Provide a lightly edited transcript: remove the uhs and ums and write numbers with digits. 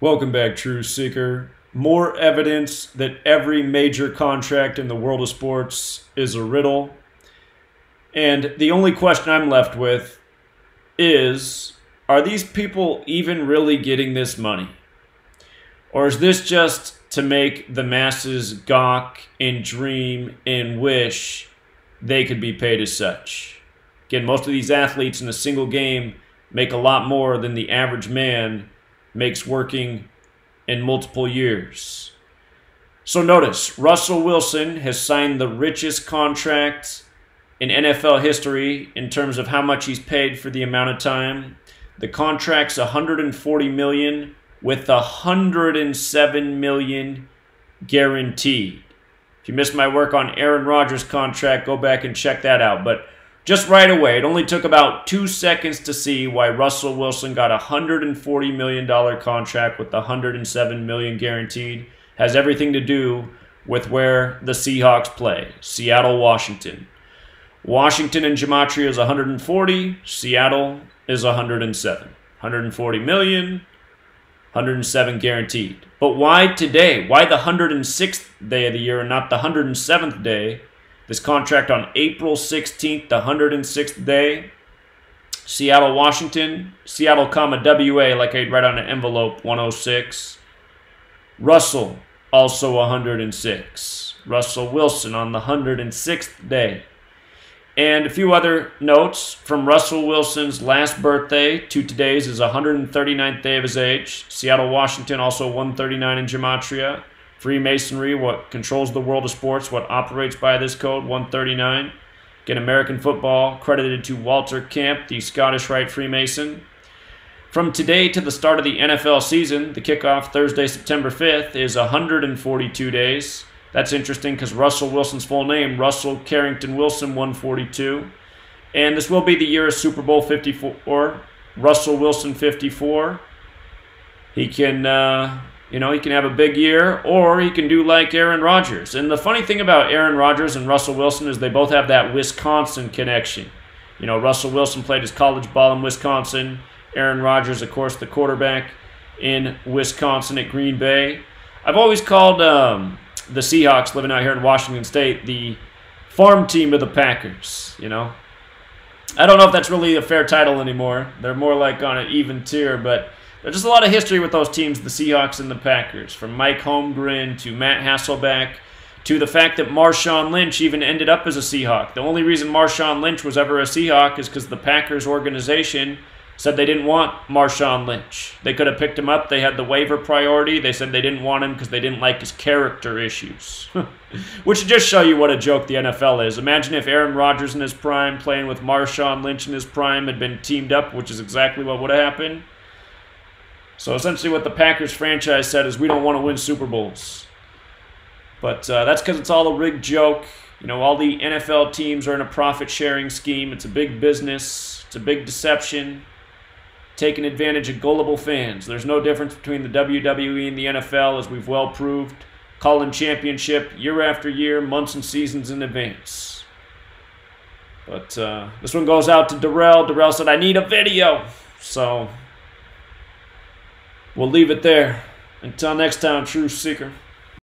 Welcome back, Truth Seeker. More evidence that every major contract in the world of sports is a riddle. And the only question I'm left with is, are these people even really getting this money? Or is this just to make the masses gawk and dream and wish they could be paid as such? Again, most of these athletes in a single game make a lot more than the average man makes working in multiple years. So notice, Russell Wilson has signed the richest contract in NFL history in terms of how much he's paid for the amount of time. The contract's $140 million with $107 million guaranteed. If you missed my work on Aaron Rodgers' contract, go back and check that out. But just right away, it only took about 2 seconds to see why Russell Wilson got a $140 million contract with the $107 million guaranteed. Has everything to do with where the Seahawks play. Seattle, Washington. Washington and Gematria is 140. Seattle is 107. 140 million, 107 guaranteed. But why today? Why the 106th day of the year and not the 107th day? This contract on April 16th, the 106th day. Seattle, Washington. Seattle, WA, like I'd write on an envelope, 106. Russell, also 106. Russell Wilson on the 106th day. And a few other notes from Russell Wilson's last birthday to today's is 139th day of his age. Seattle, Washington, also 139 in Gematria. Freemasonry, what controls the world of sports, what operates by this code, 139. Again, American football, credited to Walter Camp, the Scottish Rite Freemason. From today to the start of the NFL season, the kickoff Thursday, September 5th, is 142 days. That's interesting because Russell Wilson's full name, Russell Carrington Wilson, 142. And this will be the year of Super Bowl 54. Russell Wilson, 54. He can... he can have a big year, or he can do like Aaron Rodgers. And the funny thing about Aaron Rodgers and Russell Wilson is they both have that Wisconsin connection. You know, Russell Wilson played his college ball in Wisconsin. Aaron Rodgers, of course, the quarterback in Wisconsin at Green Bay. I've always called the Seahawks, living out here in Washington State, the farm team of the Packers, you know. I don't know if that's really a fair title anymore. They're more like on an even tier, but... there's just a lot of history with those teams, the Seahawks and the Packers, from Mike Holmgren to Matt Hasselbeck to the fact that Marshawn Lynch even ended up as a Seahawk. The only reason Marshawn Lynch was ever a Seahawk is because the Packers organization said they didn't want Marshawn Lynch. They could have picked him up. They had the waiver priority. They said they didn't want him because they didn't like his character issues. Which should just show you what a joke the NFL is. Imagine if Aaron Rodgers in his prime playing with Marshawn Lynch in his prime had been teamed up, which is exactly what would have happened. So essentially what the Packers franchise said is we don't want to win Super Bowls. But that's because it's all a rigged joke. You know, all the NFL teams are in a profit-sharing scheme. It's a big business. It's a big deception. Taking advantage of gullible fans. There's no difference between the WWE and the NFL, as we've well proved. Calling championship year after year, months and seasons in advance. But this one goes out to Darrell. Darrell said, I need a video. So... we'll leave it there. Until next time, Truth Seeker.